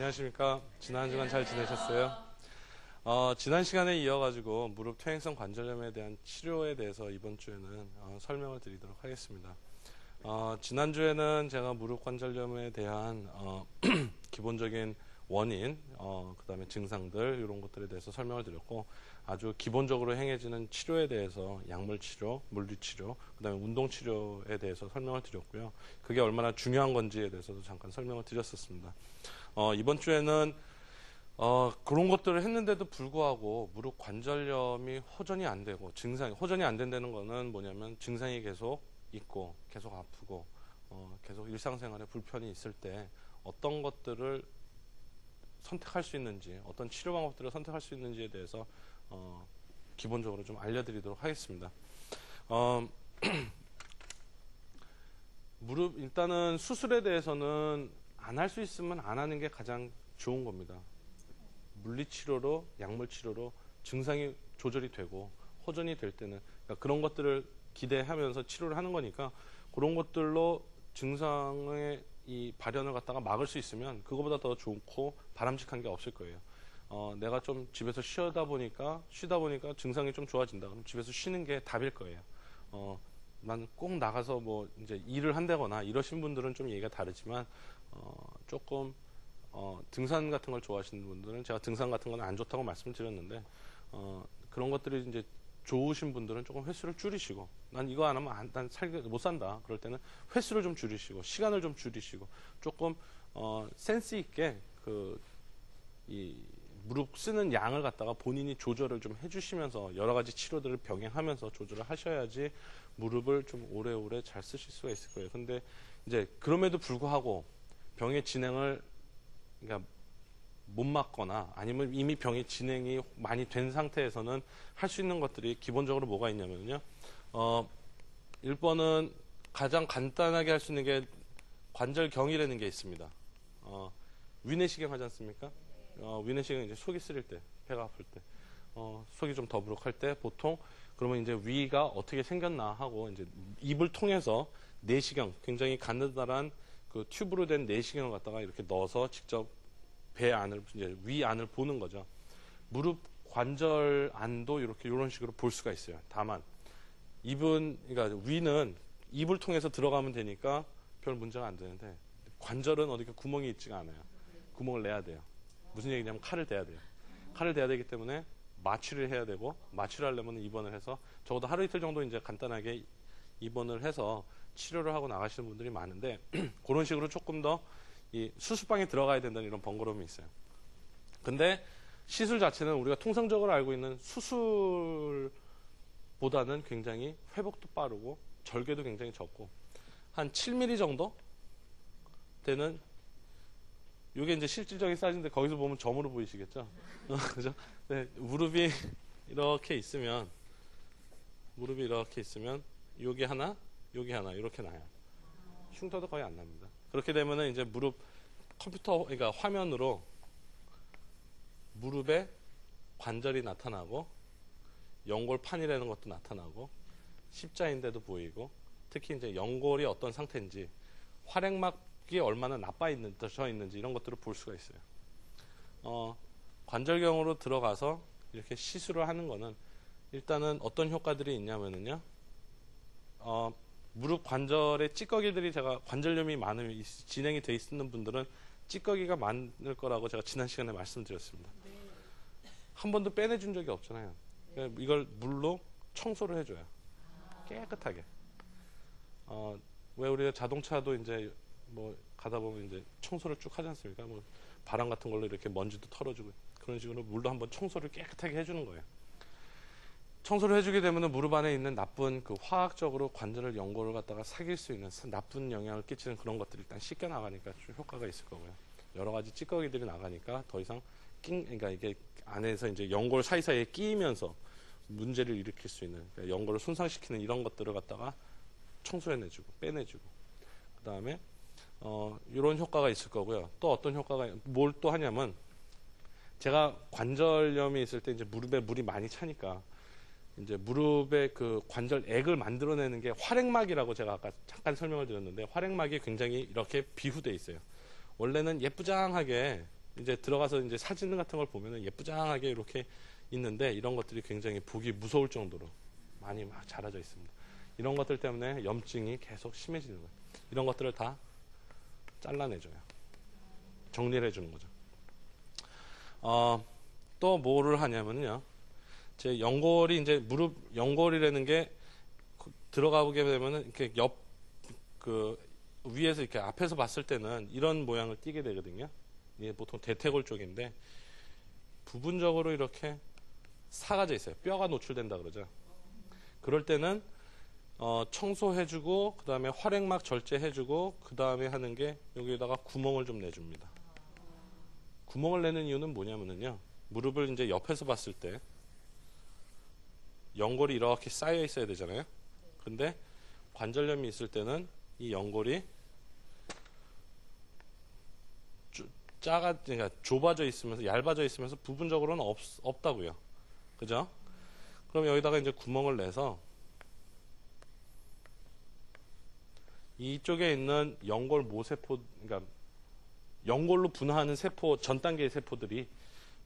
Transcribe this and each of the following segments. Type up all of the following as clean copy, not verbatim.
안녕하십니까. 지난 주간 잘 지내셨어요? 지난 시간에 이어가지고 무릎 퇴행성 관절염에 대한 치료에 대해서 이번 주에는 설명을 드리도록 하겠습니다. 지난주에는 제가 무릎 관절염에 대한 기본적인 원인, 그 다음에 증상들 이런 것들에 대해서 설명을 드렸고, 아주 기본적으로 행해지는 치료에 대해서 약물 치료, 물리 치료, 그 다음에 운동 치료에 대해서 설명을 드렸고요. 그게 얼마나 중요한 건지에 대해서도 잠깐 설명을 드렸었습니다. 이번 주에는 그런 것들을 했는데도 불구하고 무릎 관절염이 호전이 안 되고, 호전이 안 된다는 거는 뭐냐면 증상이 계속 있고 계속 아프고 계속 일상생활에 불편이 있을 때 어떤 것들을 선택할 수 있는지, 어떤 치료 방법들을 선택할 수 있는지에 대해서 기본적으로 좀 알려드리도록 하겠습니다. 무릎, 일단은 수술에 대해서는 안 할 수 있으면 안 하는 게 가장 좋은 겁니다. 물리치료로, 약물치료로 증상이 조절이 되고 호전이 될 때는, 그러니까 그런 것들을 기대하면서 치료를 하는 거니까, 그런 것들로 증상의 이 발현을 갖다가 막을 수 있으면 그거보다 더 좋고 바람직한 게 없을 거예요. 내가 좀 집에서 쉬다 보니까 증상이 좀 좋아진다. 그럼 집에서 쉬는 게 답일 거예요. 난 꼭 나가서 뭐 이제 일을 한다거나 이러신 분들은 좀 얘기가 다르지만, 조금 등산 같은 걸 좋아하시는 분들은, 제가 등산 같은 건 안 좋다고 말씀을 드렸는데, 그런 것들이 이제 좋으신 분들은 조금 횟수를 줄이시고, 난 이거 안 하면 난 못 산다. 그럴 때는 횟수를 좀 줄이시고, 시간을 좀 줄이시고, 조금, 센스 있게 이 무릎 쓰는 양을 갖다가 본인이 조절을 좀 해주시면서 여러 가지 치료들을 병행하면서 조절을 하셔야지 무릎을 좀 오래오래 잘 쓰실 수가 있을 거예요. 근데 이제 그럼에도 불구하고 병의 진행을, 그러니까 못 막거나 아니면 이미 병의 진행이 많이 된 상태에서는 할 수 있는 것들이 기본적으로 뭐가 있냐면요. 1번은 가장 간단하게 할 수 있는 게 관절경이라는 게 있습니다. 위내시경 하지 않습니까? 위내시경 이제 속이 쓰릴 때, 배가 아플 때, 속이 좀 더부룩할 때 보통 그러면 이제 위가 어떻게 생겼나 하고 이제 입을 통해서 내시경, 굉장히 가느다란 그 튜브로 된 내시경을 갖다가 이렇게 넣어서 직접 배 안을, 이제 위 안을 보는 거죠. 무릎 관절 안도 이렇게 이런 식으로 볼 수가 있어요. 다만 그러니까 위는 입을 통해서 들어가면 되니까 별 문제가 안 되는데, 관절은 어디가 구멍이 있지가 않아요. 구멍을 내야 돼요. 무슨 얘기냐면 칼을 대야 돼요. 칼을 대야 되기 때문에 마취를 해야 되고, 마취를 하려면 입원을 해서 적어도 하루 이틀 정도 이제 간단하게 입원을 해서 치료를 하고 나가시는 분들이 많은데, 그런 식으로 조금 더 이 수술방에 들어가야 된다는 이런 번거로움이 있어요. 근데 시술 자체는 우리가 통상적으로 알고 있는 수술보다는 굉장히 회복도 빠르고 절개도 굉장히 적고, 한 7mm 정도 되는, 이게 이제 실질적인 사이즈인데 거기서 보면 점으로 보이시겠죠? 그죠? 네, 무릎이 이렇게 있으면 여기 하나 이렇게 나요. 흉터도 거의 안 납니다. 그렇게 되면은 이제 무릎 그러니까 화면으로 무릎에 관절이 나타나고, 연골판이라는 것도 나타나고, 십자인대도 보이고, 특히 이제 연골이 어떤 상태인지, 활액막이 얼마나 나빠져 있는지 이런 것들을 볼 수가 있어요. 관절경으로 들어가서 이렇게 시술을 하는 거는 일단은 어떤 효과들이 있냐면은요, 무릎 관절에 찌꺼기들이, 제가 관절염이 진행이 돼 있는 분들은 찌꺼기가 많을 거라고 제가 지난 시간에 말씀드렸습니다. 한 번도 빼내준 적이 없잖아요. 그러니까 이걸 물로 청소를 해줘요. 깨끗하게. 왜 우리가 자동차도 이제 뭐 가다 보면 이제 청소를 쭉 하지 않습니까? 뭐 바람 같은 걸로 이렇게 먼지도 털어주고, 그런 식으로 물로 한번 청소를 깨끗하게 해주는 거예요. 청소를 해주게 되면 무릎 안에 있는 나쁜 그 화학적으로 관절을, 연골을 갖다가 사귈 수 있는 나쁜 영향을 끼치는 그런 것들이 일단 씻겨 나가니까 좀 효과가 있을 거고요. 여러 가지 찌꺼기들이 나가니까 더 이상 그러니까 이게 안에서 이제 연골 사이사이에 끼이면서 문제를 일으킬 수 있는, 그러니까 연골을 손상시키는 이런 것들을 갖다가 청소해내주고 빼내주고, 그 다음에 이런 효과가 있을 거고요. 또 어떤 효과가, 뭘 또 하냐면, 제가 관절염이 있을 때 이제 무릎에 물이 많이 차니까 이제 무릎에 그 관절액을 만들어내는 게 활액막이라고 제가 아까 잠깐 설명을 드렸는데, 활액막이 굉장히 이렇게 비후돼 있어요. 원래는 예쁘장하게 이제 들어가서 이제 사진 같은 걸 보면은 예쁘장하게 이렇게 있는데 이런 것들이 굉장히 보기 무서울 정도로 많이 막 자라져 있습니다. 이런 것들 때문에 염증이 계속 심해지는 거예요. 이런 것들을 다 잘라내줘요. 정리를 해주는 거죠. 또 뭐를 하냐면요. 제 연골이 이제 무릎 연골이라는 게 들어가게 되면은 이렇게 위에서 이렇게 앞에서 봤을 때는 이런 모양을 띠게 되거든요. 이게 보통 대퇴골 쪽인데 부분적으로 이렇게 사가져 있어요. 뼈가 노출된다 그러죠. 그럴 때는 청소해주고 그 다음에 활액막 절제해주고 그 다음에 하는 게 여기에다가 구멍을 좀 내줍니다. 구멍을 내는 이유는 뭐냐면요. 무릎을 이제 옆에서 봤을 때 연골이 이렇게 쌓여 있어야 되잖아요. 근데 관절염이 있을 때는 이 연골이 그러니까 좁아져 있으면서 얇아져 있으면서 부분적으로는 없다고요. 그죠? 그럼 여기다가 이제 구멍을 내서 이쪽에 있는 연골 모세포, 그러니까 연골로 분화하는 세포, 전 단계의 세포들이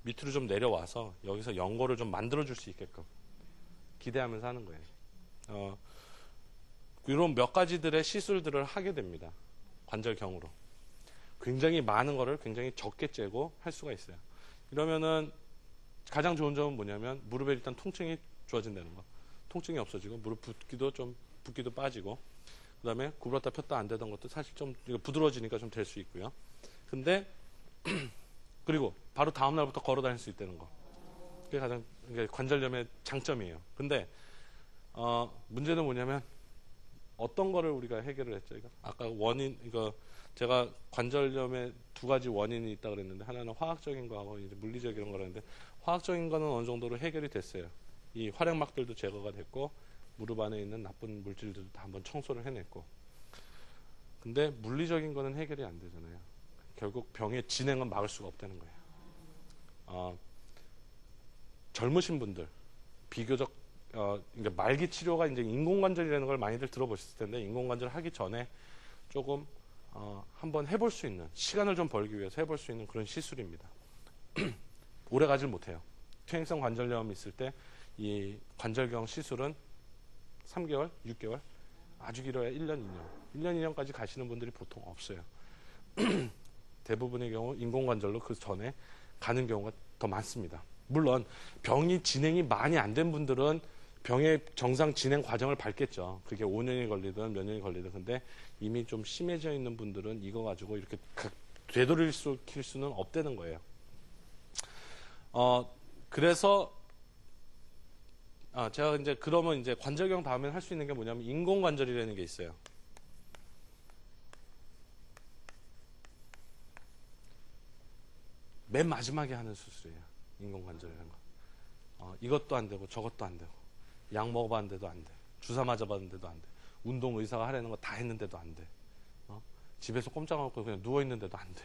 밑으로 좀 내려와서 여기서 연골을 좀 만들어줄 수 있게끔 기대하면서 하는 거예요. 이런 몇 가지들의 시술들을 하게 됩니다. 관절경으로. 굉장히 많은 거를 굉장히 적게 째고 할 수가 있어요. 이러면은 가장 좋은 점은 뭐냐면 무릎에 일단 통증이 좋아진다는 거. 통증이 없어지고 무릎 붓기도 빠지고 그 다음에 구부렀다 폈다 안 되던 것도 사실 좀 부드러워지니까 좀 될 수 있고요. 근데 그리고 바로 다음 날부터 걸어 다닐 수 있다는 거. 그게 가장 관절염의 장점이에요. 근데 문제는 뭐냐면 어떤 거를 우리가 해결을 했죠? 아까 제가 관절염의 두 가지 원인이 있다 그랬는데 하나는 화학적인 거하고 이제 물리적인 거라는데 화학적인 거는 어느 정도로 해결이 됐어요. 이 활액막들도 제거가 됐고 무릎 안에 있는 나쁜 물질들도 다 한번 청소를 해냈고. 근데 물리적인 거는 해결이 안 되잖아요. 결국 병의 진행은 막을 수가 없다는 거예요. 젊으신 분들 비교적 그러니까 말기 치료가 이제 인공관절이라는 걸 많이들 들어보셨을 텐데 인공관절 하기 전에 조금 한번 해볼 수 있는 시간을 좀 벌기 위해서 해볼 수 있는 그런 시술입니다. 오래 가질 못해요. 퇴행성 관절염이 있을 때 이 관절경 시술은 3개월, 6개월, 아주 길어야 1년, 2년. 1년, 2년까지 가시는 분들이 보통 없어요. 대부분의 경우 인공관절로 그 전에 가는 경우가 더 많습니다. 물론 병이 진행이 많이 안 된 분들은 병의 정상 진행 과정을 밟겠죠. 그게 5년이 걸리든 몇 년이 걸리든. 근데 이미 좀 심해져 있는 분들은 이거 가지고 이렇게 되돌릴 수는 없다는 거예요. 그래서 제가 이제 그러면 이제 관절경 다음에 할 수 있는 게 뭐냐면 인공관절이라는 게 있어요. 맨 마지막에 하는 수술이에요. 인공관절이라는 거. 이것도 안 되고 저것도 안 되고 약 먹어봤는데도 안 돼. 주사 맞아봤는데도 안 돼. 운동 의사가 하라는 거 다 했는데도 안 돼. 집에서 꼼짝 않고 그냥 누워있는데도 안 돼.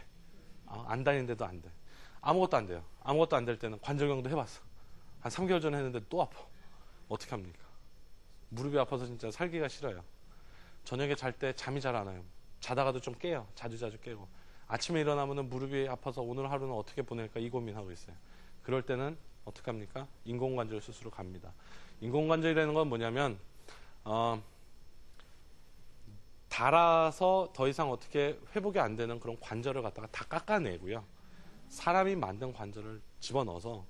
안 다니는데도 안 돼. 아무것도 안 돼요. 아무것도 안 될 때는 관절경도 해봤어. 한 3개월 전에 했는데 또 아파. 어떻게 합니까? 무릎이 아파서 진짜 살기가 싫어요. 저녁에 잘 때 잠이 잘 안 와요. 자다가도 좀 깨요. 자주 깨고. 아침에 일어나면 무릎이 아파서 오늘 하루는 어떻게 보낼까 이 고민하고 있어요. 그럴 때는 어떻게 합니까? 인공관절 수술로 갑니다. 인공관절이라는 건 뭐냐면 닳아서 더 이상 어떻게 회복이 안 되는 그런 관절을 갖다가 다 깎아내고요. 사람이 만든 관절을 집어넣어서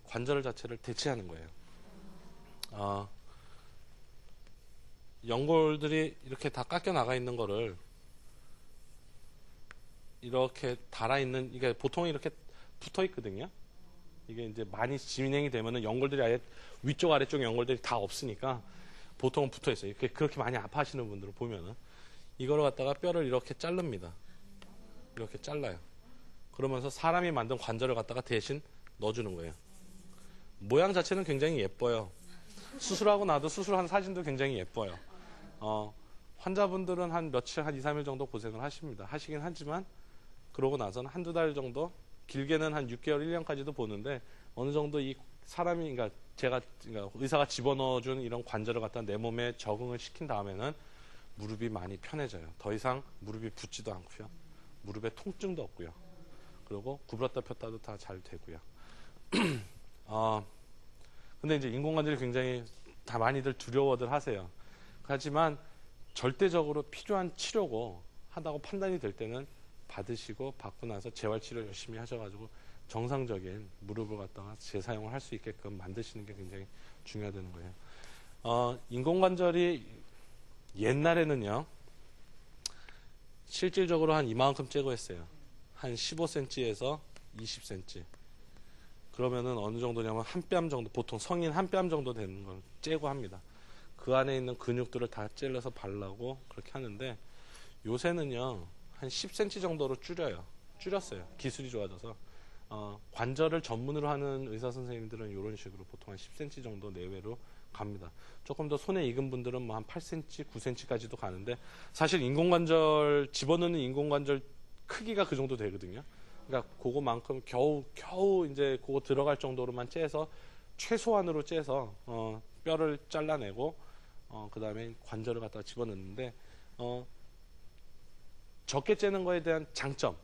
관절 자체를 대체하는 거예요. 연골들이 이렇게 다 깎여 나가 있는 거를 이렇게 달아있는, 이게 보통 이렇게 붙어 있거든요. 이게 이제 많이 진행이 되면은 연골들이 아예 위쪽 아래쪽 연골들이 다 없으니까 보통은 붙어 있어요. 그렇게 많이 아파하시는 분들을 보면은 이거를 갖다가 뼈를 이렇게 자릅니다. 이렇게 잘라요. 그러면서 사람이 만든 관절을 갖다가 대신 넣어주는 거예요. 모양 자체는 굉장히 예뻐요. 수술하고 나도 수술한 사진도 굉장히 예뻐요. 환자분들은 한 며칠, 한 2, 3일 정도 고생을 하십니다. 하시긴 하지만 그러고 나서는 한두 달 정도, 길게는 한 6개월, 1년까지도 보는데 어느 정도 이 사람이, 그러니까 의사가 집어넣어준 이런 관절을 갖다 내 몸에 적응을 시킨 다음에는 무릎이 많이 편해져요. 더 이상 무릎이 붓지도 않고요. 무릎에 통증도 없고요. 그리고 구부렸다 폈다도 다 잘 되고요. 근데 이제 인공관절이 굉장히 다 많이들 두려워들 하세요. 하지만 절대적으로 필요한 치료고 하다고 판단이 될 때는 받으시고 받고 나서 재활치료 열심히 하셔가지고 정상적인 무릎을 갖다가 재사용을 할 수 있게끔 만드시는 게 굉장히 중요하다는 거예요. 인공관절이 옛날에는요, 실질적으로 한 이만큼 째고 했어요. 한 15cm에서 20cm. 그러면은 어느 정도냐면 한 뼘 정도, 보통 성인 한 뼘 정도 되는 걸 째고 합니다. 그 안에 있는 근육들을 다 찔러서 바르고 그렇게 하는데, 요새는요, 한 10cm 정도로 줄였어요. 기술이 좋아져서. 관절을 전문으로 하는 의사 선생님들은 이런 식으로 보통 한 10cm 정도 내외로 갑니다. 조금 더 손에 익은 분들은 뭐 한 8cm, 9cm까지도 가는데, 사실 인공관절, 집어넣는 인공관절 크기가 그 정도 되거든요. 그러니까 그거만큼 겨우 이제 그거 들어갈 정도로만 째서, 최소한으로 째서 뼈를 잘라내고 그 다음에 관절을 갖다가 집어넣는데, 적게 째는 거에 대한 장점은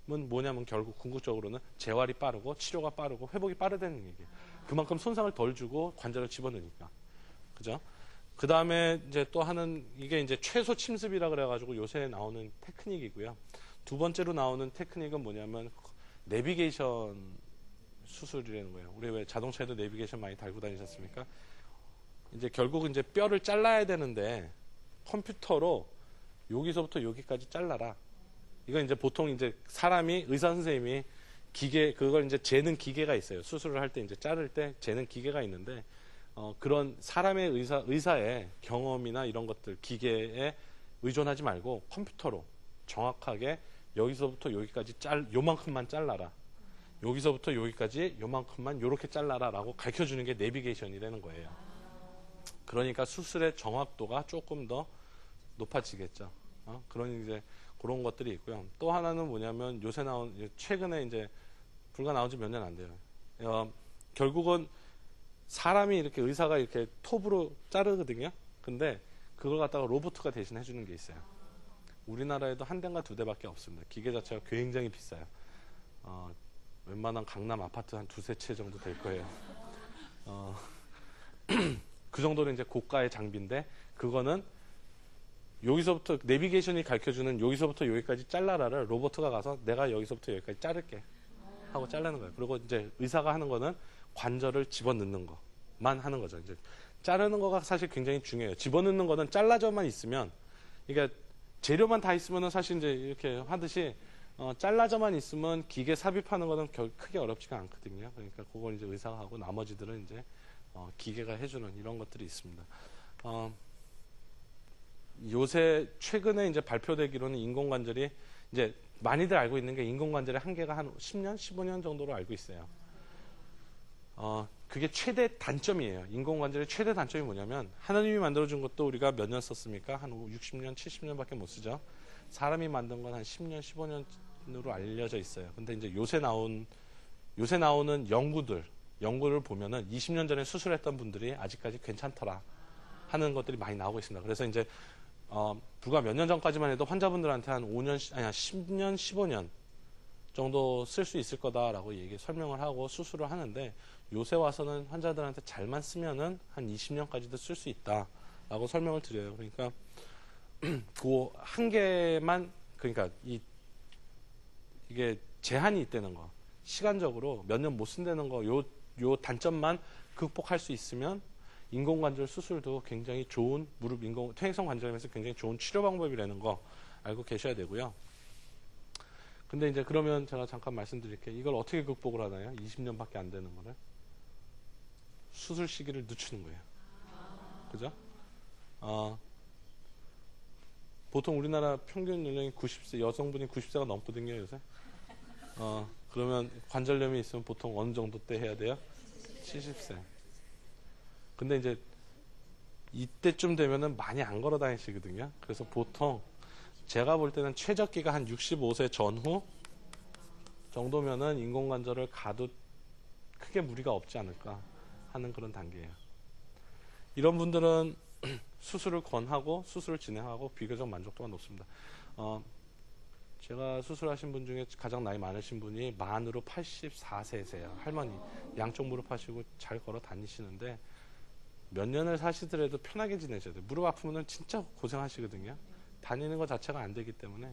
뭐냐면 결국 궁극적으로는 재활이 빠르고 치료가 빠르고 회복이 빠르다는 얘기예요. 그만큼 손상을 덜 주고 관절을 집어넣으니까. 그죠? 그 다음에 이제 또 하는, 이게 이제 최소 침습이라 그래가지고 요새 나오는 테크닉이고요. 두 번째로 나오는 테크닉은 뭐냐면 내비게이션 수술이라는 거예요. 우리 왜 자동차에도 내비게이션 많이 달고 다니셨습니까? 이제 결국은 이제 뼈를 잘라야 되는데 컴퓨터로 여기서부터 여기까지 잘라라. 이건 이제 보통 이제 사람이, 의사 선생님이 기계, 그걸 이제 재는 기계가 있어요. 수술을 할 때 이제 자를 때 재는 기계가 있는데, 그런 사람의 의사의 경험이나 이런 것들, 기계에 의존하지 말고 컴퓨터로 정확하게 여기서부터 여기까지 요만큼만 잘라라. 여기서부터 여기까지 요만큼만 요렇게 잘라라 라고 가르쳐 주는 게 내비게이션이라는 거예요. 그러니까 수술의 정확도가 조금 더 높아지겠죠. 그런 이제 그런 것들이 있고요. 또 하나는 뭐냐면 요새 최근에 이제 불과 나온 지 몇 년 안 돼요. 결국은 사람이 이렇게 의사가 이렇게 톱으로 자르거든요. 근데 그걸 갖다가 로봇가 대신 해주는 게 있어요. 우리나라에도 한 대인가 두 대밖에 없습니다. 기계 자체가 굉장히 비싸요. 웬만한 강남 아파트 한 두세 채 정도 될 거예요. 그 정도는 이제 고가의 장비인데, 그거는 여기서부터 내비게이션이 가르쳐주는 여기서부터 여기까지 잘라라를 로봇가 가서 내가 여기서부터 여기까지 자를게 하고 자르는 거예요. 그리고 이제 의사가 하는 거는 관절을 집어넣는 것만 하는 거죠. 이제 자르는 거가 사실 굉장히 중요해요. 집어넣는 거는 잘라져만 있으면, 그러니까 재료만 다 있으면은 사실 이제 이렇게 하듯이 잘라져만 있으면 기계 삽입하는 거는 크게 어렵지가 않거든요. 그러니까 그걸 이제 의사가 하고 나머지들은 이제 기계가 해주는 이런 것들이 있습니다. 요새 최근에 이제 발표되기로는 인공관절이, 이제 많이들 알고 있는 게 인공관절의 한계가 한 10년, 15년 정도로 알고 있어요. 그게 최대 단점이에요. 인공관절의 최대 단점이 뭐냐면, 하나님이 만들어준 것도 우리가 몇 년 썼습니까? 한 60년, 70년밖에 못 쓰죠. 사람이 만든 건 한 10년, 15년으로 알려져 있어요. 근데 이제 요새 나오는 연구를 보면은 20년 전에 수술했던 분들이 아직까지 괜찮더라 하는 것들이 많이 나오고 있습니다. 그래서 이제 불과 몇 년 전까지만 해도 환자분들한테 한 10년, 15년 정도 쓸 수 있을 거다라고 설명을 하고 수술을 하는데, 요새 와서는 환자들한테 잘만 쓰면은 한 20년까지도 쓸 수 있다라고 설명을 드려요. 그러니까 그 한계만, 그러니까 이게 제한이 있다는 거, 시간적으로 몇 년 못 쓴다는 거, 요 단점만 극복할 수 있으면 인공관절 수술도 굉장히 좋은 퇴행성 관절염에서 굉장히 좋은 치료 방법이라는 거 알고 계셔야 되고요. 근데 이제 그러면 제가 잠깐 말씀드릴게요. 이걸 어떻게 극복을 하나요? 20년밖에 안 되는 거를. 수술 시기를 늦추는 거예요. 그죠? 보통 우리나라 평균 연령이 90세, 여성분이 90세가 넘거든요, 요새. 그러면 관절염이 있으면 보통 어느 정도 때 해야 돼요? 70세. 근데 이제 이때쯤 되면은 많이 안 걸어 다니시거든요. 그래서 보통 제가 볼 때는 최적기가 한 65세 전후 정도면은 인공관절을 가도 크게 무리가 없지 않을까 하는 그런 단계예요. 이런 분들은 수술을 권하고 수술을 진행하고 비교적 만족도가 높습니다. 제가 수술하신 분 중에 가장 나이 많으신 분이 만으로 84세세요. 할머니. 양쪽 무릎 하시고 잘 걸어 다니시는데 몇 년을 사시더라도 편하게 지내셔야 돼요. 무릎 아프면 진짜 고생하시거든요. 다니는 것 자체가 안 되기 때문에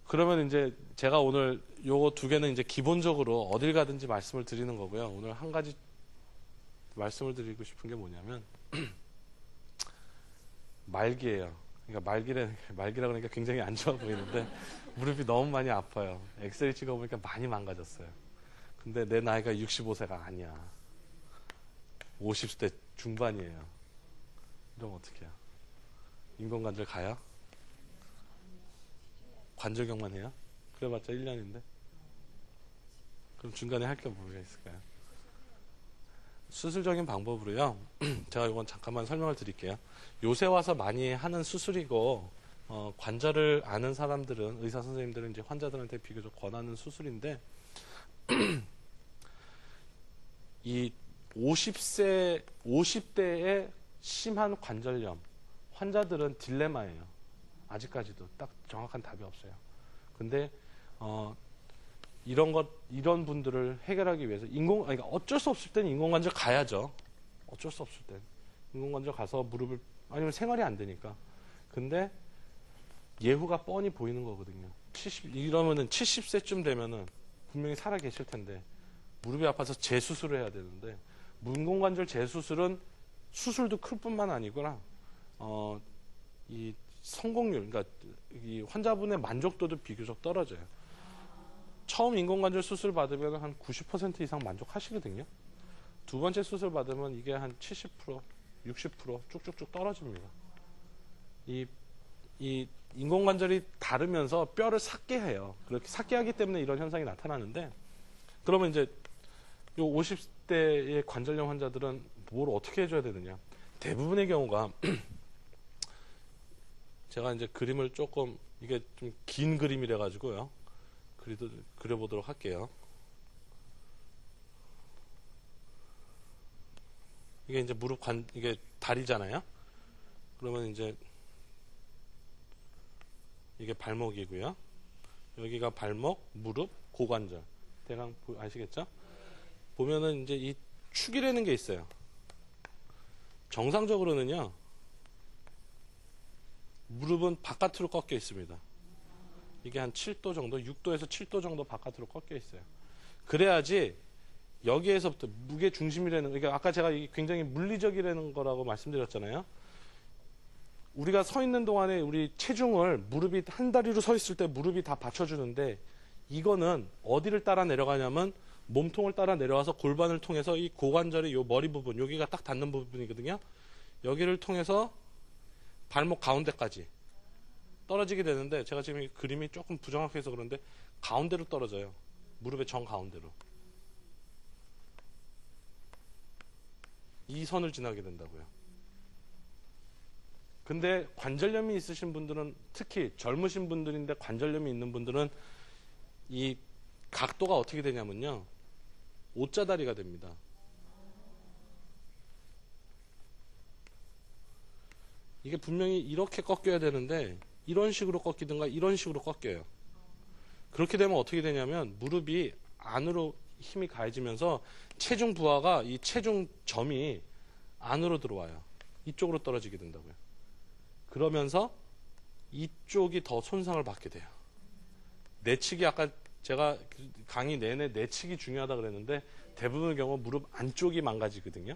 그러면 이제 제가 오늘 요거 두 개는 이제 기본적으로 어딜 가든지 말씀을 드리는 거고요. 오늘 한 가지 말씀을 드리고 싶은 게 뭐냐면 말기예요. 그러니까 말기라 그러니까 굉장히 안 좋아 보이는데 무릎이 너무 많이 아파요. 엑스레이 찍어보니까 많이 망가졌어요. 근데 내 나이가 65세가 아니야. 50대 중반이에요. 이러면 어떡해요? 인공관절 가요? 관절경만 해요? 그래봤자 1년인데? 그럼 중간에 할 게 뭐가 있을까요? 수술적인 방법으로요. 제가 이건 잠깐만 설명을 드릴게요. 요새 와서 많이 하는 수술이고 관절을 아는 사람들은 의사 선생님들은 이제 환자들한테 비교적 권하는 수술인데 이 50대의 심한 관절염 환자들은 딜레마예요. 아직까지도 딱 정확한 답이 없어요. 근데 이런 분들을 해결하기 위해서 그러니까 어쩔 수 없을 때는 인공관절 가야죠. 어쩔 수 없을 땐 인공관절 가서 무릎을 아니면 생활이 안 되니까. 근데 예후가 뻔히 보이는 거거든요. 이러면은 70세쯤 되면은 분명히 살아 계실 텐데 무릎이 아파서 재수술을 해야 되는데 인공관절 재수술은 수술도 클 뿐만 아니구나. 이 성공률, 그러니까 이 환자분의 만족도도 비교적 떨어져요. 처음 인공관절 수술 받으면 한 90% 이상 만족하시거든요. 두 번째 수술 받으면 이게 한 70%, 60% 쭉쭉쭉 떨어집니다. 이 인공관절이 다르면서 뼈를 삭게 해요. 그렇게 삭게 하기 때문에 이런 현상이 나타나는데 그러면 이제 요 50대의 관절염 환자들은 뭘 어떻게 해줘야 되느냐. 대부분의 경우가 제가 이제 그림을 조금 이게 좀 긴 그림이라 가지고요. 그려보도록 할게요. 이게 이제 이게 다리잖아요. 그러면 이제 이게 발목이고요. 여기가 발목, 무릎, 고관절. 대강 아시겠죠? 보면은 이제 이 축이라는 게 있어요. 정상적으로는요. 무릎은 바깥으로 꺾여 있습니다. 이게 한 7도 정도, 6도에서 7도 정도 바깥으로 꺾여 있어요. 그래야지 여기에서부터 무게 중심이라는, 그러니까 아까 제가 이게 굉장히 물리적이라는 거라고 말씀드렸잖아요. 우리가 서 있는 동안에 우리 체중을 무릎이 한 다리로 서 있을 때 무릎이 다 받쳐주는데 이거는 어디를 따라 내려가냐면 몸통을 따라 내려와서 골반을 통해서 이 고관절의 요 머리 부분, 여기가 딱 닿는 부분이거든요. 여기를 통해서 발목 가운데까지 떨어지게 되는데 제가 지금 이 그림이 조금 부정확해서 그런데 가운데로 떨어져요. 무릎의 정 가운데로. 이 선을 지나게 된다고요. 근데 관절염이 있으신 분들은 특히 젊으신 분들인데 관절염이 있는 분들은 이 각도가 어떻게 되냐면요. O자다리가 됩니다. 이게 분명히 이렇게 꺾여야 되는데 이런 식으로 꺾이든가 이런 식으로 꺾여요. 그렇게 되면 어떻게 되냐면 무릎이 안으로 힘이 가해지면서 체중 부하가 이 체중 점이 안으로 들어와요. 이쪽으로 떨어지게 된다고요. 그러면서 이쪽이 더 손상을 받게 돼요. 내측이 아까 제가 강의 내내 내측이 중요하다 그랬는데 대부분의 경우 무릎 안쪽이 망가지거든요.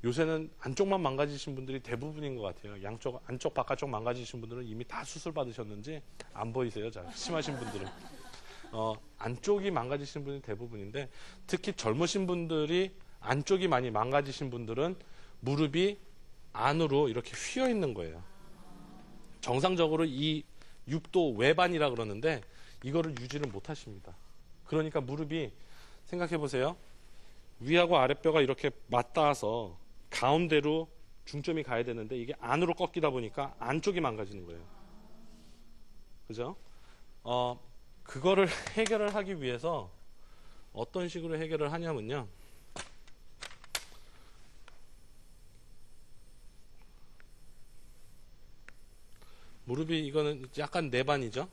요새는 안쪽만 망가지신 분들이 대부분인 것 같아요. 양쪽, 안쪽, 바깥쪽 망가지신 분들은 이미 다 수술 받으셨는지 안 보이세요? 잘 심하신 분들은. 안쪽이 망가지신 분이 대부분인데 특히 젊으신 분들이 안쪽이 많이 망가지신 분들은 무릎이 안으로 이렇게 휘어 있는 거예요. 정상적으로 이 6도 외반이라 그러는데 이거를 유지를 못 하십니다. 그러니까 무릎이 생각해 보세요. 위하고 아랫뼈가 이렇게 맞닿아서 가운데로 중점이 가야 되는데 이게 안으로 꺾이다 보니까 안쪽이 망가지는 거예요. 그죠? 그거를 해결을 하기 위해서 어떤 식으로 해결을 하냐면요. 무릎이 이거는 약간 내반이죠.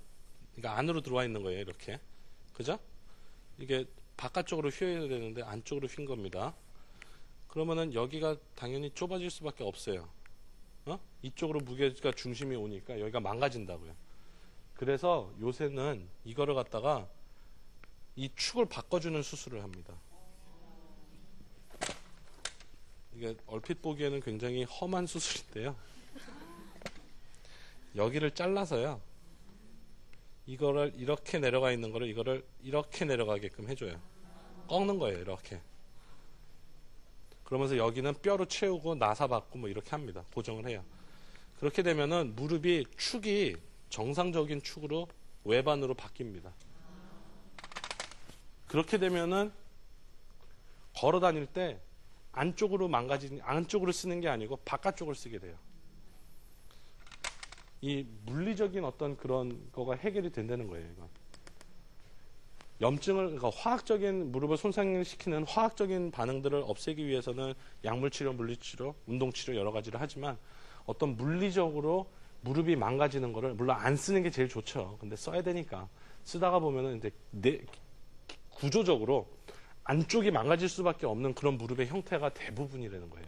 그러니까 안으로 들어와 있는 거예요. 이렇게. 그죠? 이게 바깥쪽으로 휘어야 되는데 안쪽으로 휜 겁니다. 그러면은 여기가 당연히 좁아질 수밖에 없어요. 이쪽으로 무게가 중심이 오니까 여기가 망가진다고요. 그래서 요새는 이거를 갖다가 이 축을 바꿔주는 수술을 합니다. 이게 얼핏 보기에는 굉장히 험한 수술인데요. 여기를 잘라서요. 이거를 이렇게 내려가 있는 거를 이거를 이렇게 내려가게끔 해줘요. 꺾는 거예요. 이렇게. 그러면서 여기는 뼈로 채우고 나사받고 뭐 이렇게 합니다. 고정을 해요. 그렇게 되면은 무릎이 축이 정상적인 축으로 외반으로 바뀝니다. 그렇게 되면은 걸어 다닐 때 안쪽으로 쓰는 게 아니고 바깥쪽을 쓰게 돼요. 이 물리적인 어떤 그런 거가 해결이 된다는 거예요. 이건. 염증을, 그러니까 화학적인 무릎을 손상시키는 화학적인 반응들을 없애기 위해서는 약물치료, 물리치료, 운동치료 여러 가지를 하지만 어떤 물리적으로 무릎이 망가지는 거를 물론 안 쓰는 게 제일 좋죠. 근데 써야 되니까 쓰다가 보면은 이제 구조적으로 안쪽이 망가질 수밖에 없는 그런 무릎의 형태가 대부분이라는 거예요.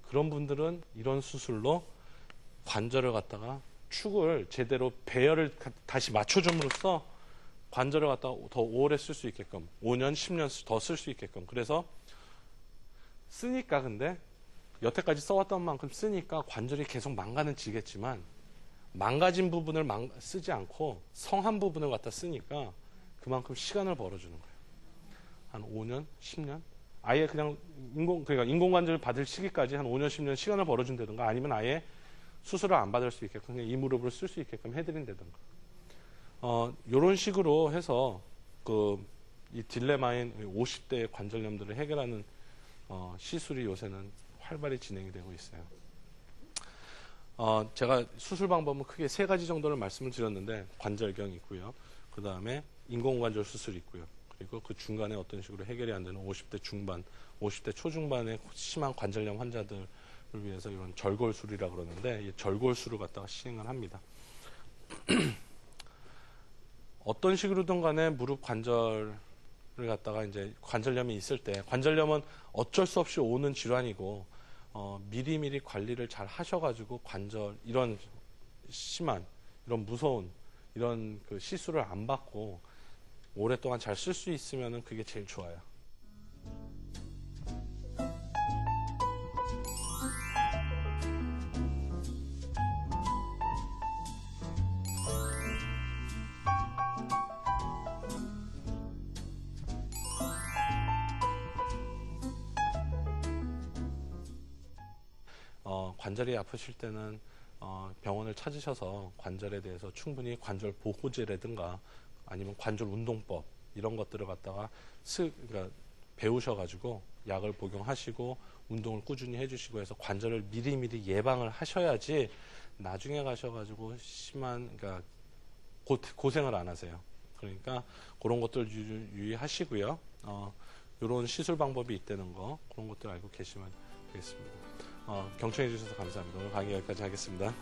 그런 분들은 이런 수술로 관절을 갖다가 축을 제대로 배열을 다시 맞춰줌으로써 관절을 갖다가 더 오래 쓸 수 있게끔 5년, 10년 더 쓸 수 있게끔 그래서 쓰니까 근데 여태까지 써왔던 만큼 쓰니까 관절이 계속 망가지겠지만 망가진 부분을 쓰지 않고 성한 부분을 갖다 쓰니까 그만큼 시간을 벌어주는 거예요. 한 5년, 10년? 아예 그냥 그러니까 인공관절 받을 시기까지 한 5년, 10년 시간을 벌어준다든가 아니면 아예 수술을 안 받을 수 있게끔 그냥 이 무릎을 쓸 수 있게끔 해드린다든가. 요런 식으로 해서 이 딜레마인 50대의 관절염들을 해결하는 시술이 요새는 활발히 진행이 되고 있어요. 제가 수술 방법은 크게 3가지 정도를 말씀을 드렸는데 관절경 있고요. 그 다음에 인공관절 수술이 있고요. 그리고 그 중간에 어떤 식으로 해결이 안 되는 50대 중반, 50대 초중반의 심한 관절염 환자들을 위해서 이런 절골술이라고 그러는데 이 절골술을 갖다가 시행을 합니다. 어떤 식으로든 간에 무릎 관절을 갖다가 이제 관절염이 있을 때 관절염은 어쩔 수 없이 오는 질환이고 미리미리 관리를 잘 하셔가지고 관절 이런 심한 이런 무서운 이런 그 시술을 안 받고 오랫동안 잘 쓸 수 있으면 그게 제일 좋아요. 관절이 아프실 때는 병원을 찾으셔서 관절에 대해서 충분히 관절 보호제라든가 아니면 관절 운동법 이런 것들을 갖다가 그러니까 배우셔가지고 약을 복용하시고 운동을 꾸준히 해주시고 해서 관절을 미리미리 예방을 하셔야지 나중에 가셔가지고 심한 그러니까 고생을 안 하세요. 그러니까 그런 것들 유의하시고요. 이런 시술 방법이 있다는 거 그런 것들 알고 계시면 되겠습니다. 경청해 주셔서 감사합니다. 오늘 강의 여기까지 하겠습니다.